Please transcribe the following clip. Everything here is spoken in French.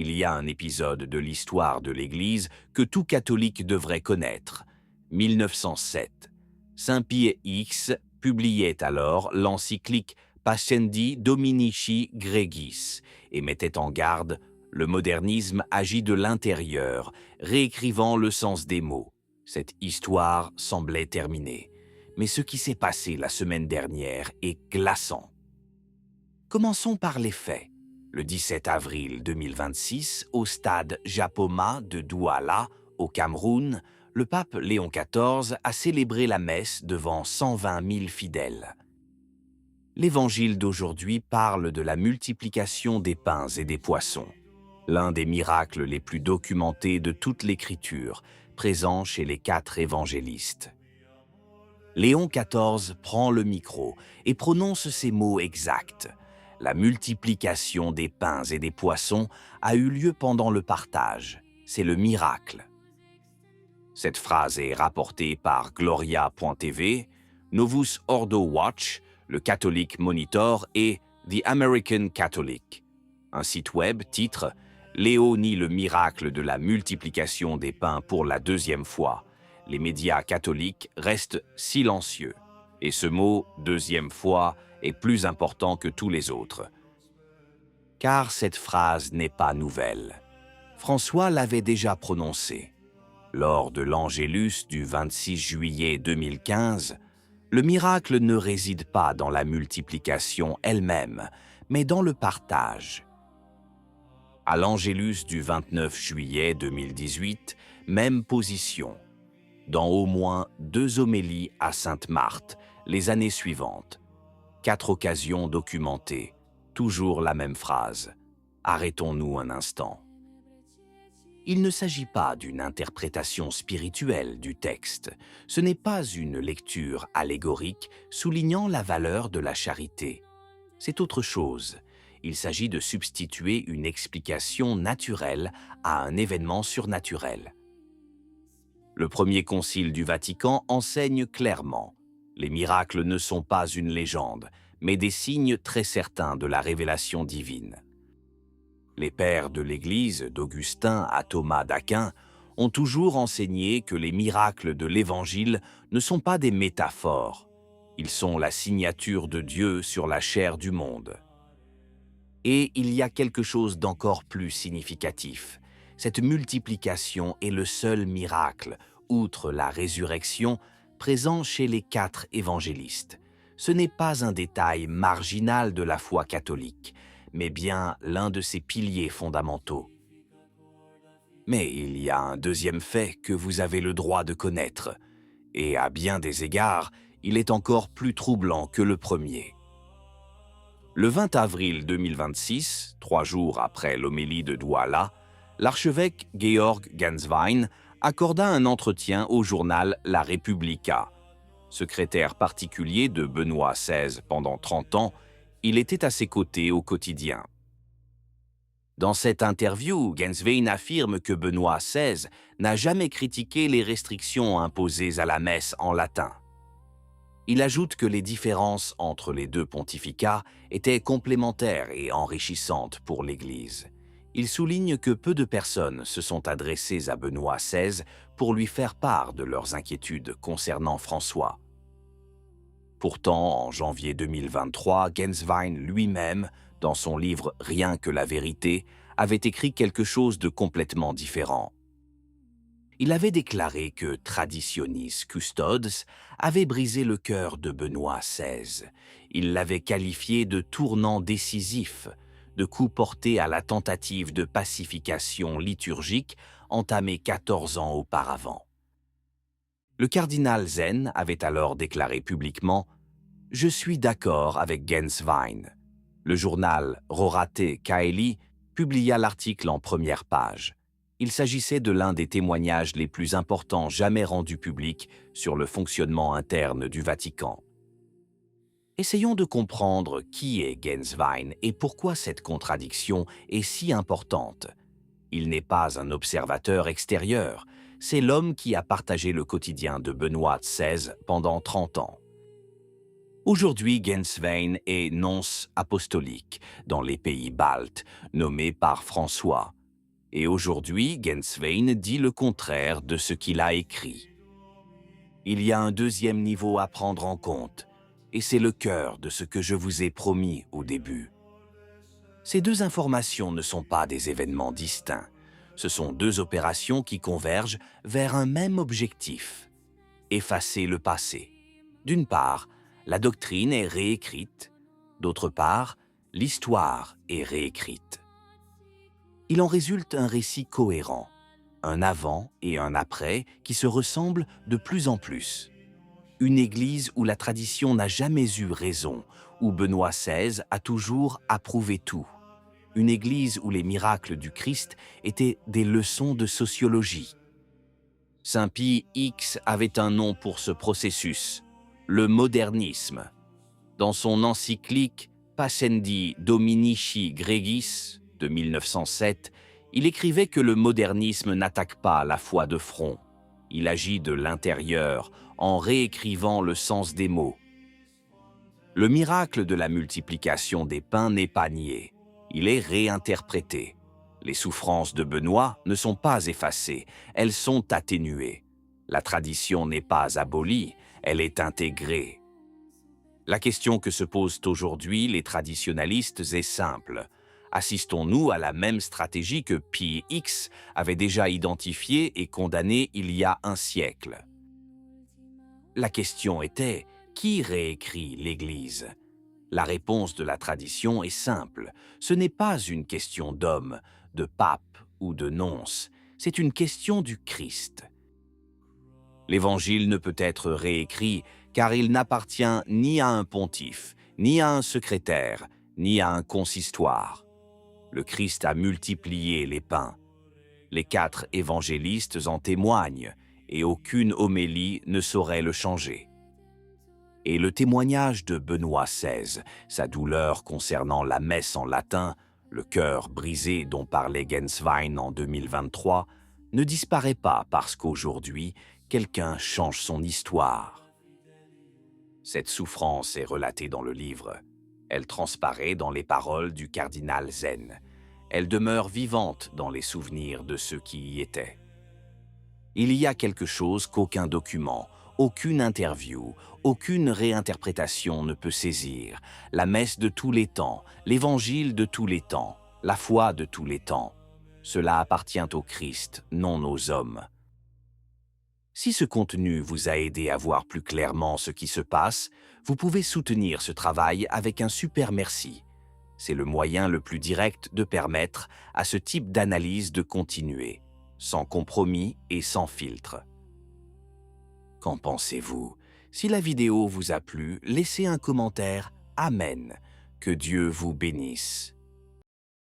Il y a un épisode de l'histoire de l'Église que tout catholique devrait connaître. 1907. Saint Pie X publiait alors l'encyclique Pascendi Dominici Gregis et mettait en garde: le modernisme agit de l'intérieur, réécrivant le sens des mots. Cette histoire semblait terminée. Mais ce qui s'est passé la semaine dernière est glaçant. Commençons par les faits. Le 17 avril 2026, au stade Japoma de Douala, au Cameroun, le pape Léon XIV a célébré la messe devant 120 000 fidèles. L'évangile d'aujourd'hui parle de la multiplication des pains et des poissons, l'un des miracles les plus documentés de toute l'Écriture, présent chez les 4 évangélistes. Léon XIV prend le micro et prononce ces mots exacts. La multiplication des pains et des poissons a eu lieu pendant le partage. C'est le miracle. Cette phrase est rapportée par Gloria.tv, Novus Ordo Watch, le Catholic Monitor et The American Catholic. Un site web titre « Léo nie le miracle de la multiplication des pains pour la 2e fois. Les médias catholiques restent silencieux. » Et ce mot « 2e fois » est plus important que tous les autres. Car cette phrase n'est pas nouvelle. François l'avait déjà prononcée. Lors de l'Angélus du 26 juillet 2015, le miracle ne réside pas dans la multiplication elle-même, mais dans le partage. À l'Angélus du 29 juillet 2018, même position. Dans au moins 2 homélies à Sainte-Marthe, les années suivantes. 4 occasions documentées, toujours la même phrase. Arrêtons-nous un instant. Il ne s'agit pas d'une interprétation spirituelle du texte. Ce n'est pas une lecture allégorique soulignant la valeur de la charité. C'est autre chose. Il s'agit de substituer une explication naturelle à un événement surnaturel. Le premier concile du Vatican enseigne clairement: les miracles ne sont pas une légende, mais des signes très certains de la révélation divine. Les pères de l'Église, d'Augustin à Thomas d'Aquin, ont toujours enseigné que les miracles de l'Évangile ne sont pas des métaphores. Ils sont la signature de Dieu sur la chair du monde. Et il y a quelque chose d'encore plus significatif. Cette multiplication est le seul miracle, outre la résurrection, présent chez les 4 évangélistes. Ce n'est pas un détail marginal de la foi catholique, mais bien l'un de ses piliers fondamentaux. Mais il y a un deuxième fait que vous avez le droit de connaître, et à bien des égards, il est encore plus troublant que le premier. Le 20 avril 2026, 3 jours après l'homélie de Douala, l'archevêque Georg Genswein accorda un entretien au journal La Repubblica. Secrétaire particulier de Benoît XVI pendant 30 ans, il était à ses côtés au quotidien. Dans cette interview, Genswein affirme que Benoît XVI n'a jamais critiqué les restrictions imposées à la messe en latin. Il ajoute que les différences entre les 2 pontificats étaient complémentaires et enrichissantes pour l'Église. Il souligne que peu de personnes se sont adressées à Benoît XVI pour lui faire part de leurs inquiétudes concernant François. Pourtant, en janvier 2023, Genswein lui-même, dans son livre « Rien que la vérité », avait écrit quelque chose de complètement différent. Il avait déclaré que Traditionis Custodes avait brisé le cœur de Benoît XVI. Il l'avait qualifié de tournant décisif, de coup porté à la tentative de pacification liturgique entamée 14 ans auparavant. Le cardinal Zen avait alors déclaré publiquement « Je suis d'accord avec Genswein ». Le journal Rorate Caeli publia l'article en première page. Il s'agissait de l'un des témoignages les plus importants jamais rendus publics sur le fonctionnement interne du Vatican. Essayons de comprendre qui est Genswein et pourquoi cette contradiction est si importante. Il n'est pas un observateur extérieur, c'est l'homme qui a partagé le quotidien de Benoît XVI pendant 30 ans. Aujourd'hui, Genswein est nonce apostolique dans les pays baltes, nommé par François. Et aujourd'hui, Genswein dit le contraire de ce qu'il a écrit. Il y a un deuxième niveau à prendre en compte, et c'est le cœur de ce que je vous ai promis au début. Ces deux informations ne sont pas des événements distincts. Ce sont deux opérations qui convergent vers un même objectif: effacer le passé. D'une part, la doctrine est réécrite. D'autre part, l'histoire est réécrite. Il en résulte un récit cohérent, un avant et un après qui se ressemblent de plus en plus. Une église où la tradition n'a jamais eu raison, où Benoît XVI a toujours approuvé tout. Une église où les miracles du Christ étaient des leçons de sociologie. Saint Pie X avait un nom pour ce processus: le modernisme. Dans son encyclique Pascendi Dominici Gregis de 1907, il écrivait que le modernisme n'attaque pas la foi de front. Il agit de l'intérieur en réécrivant le sens des mots. Le miracle de la multiplication des pains n'est pas nié, il est réinterprété. Les souffrances de Benoît ne sont pas effacées, elles sont atténuées. La tradition n'est pas abolie, elle est intégrée. La question que se posent aujourd'hui les traditionalistes est simple. Assistons-nous à la même stratégie que Pie X avait déjà identifiée et condamnée il y a un siècle? La question était: qui réécrit l'Église? La réponse de la tradition est simple. Ce n'est pas une question d'homme, de pape ou de nonce. C'est une question du Christ. L'Évangile ne peut être réécrit car il n'appartient ni à un pontife, ni à un secrétaire, ni à un consistoire. Le Christ a multiplié les pains. Les 4 évangélistes en témoignent, et aucune homélie ne saurait le changer. Et le témoignage de Benoît XVI, sa douleur concernant la messe en latin, le cœur brisé dont parlait Genswein en 2023, ne disparaît pas parce qu'aujourd'hui, quelqu'un change son histoire. Cette souffrance est relatée dans le livre. Elle transparaît dans les paroles du cardinal Zen. Elle demeure vivante dans les souvenirs de ceux qui y étaient. Il y a quelque chose qu'aucun document, aucune interview, aucune réinterprétation ne peut saisir: la messe de tous les temps, l'évangile de tous les temps, la foi de tous les temps. Cela appartient au Christ, non aux hommes. Si ce contenu vous a aidé à voir plus clairement ce qui se passe, vous pouvez soutenir ce travail avec un super merci. C'est le moyen le plus direct de permettre à ce type d'analyse de continuer, sans compromis et sans filtre. Qu'en pensez-vous? Si la vidéo vous a plu, laissez un commentaire. Amen. Que Dieu vous bénisse.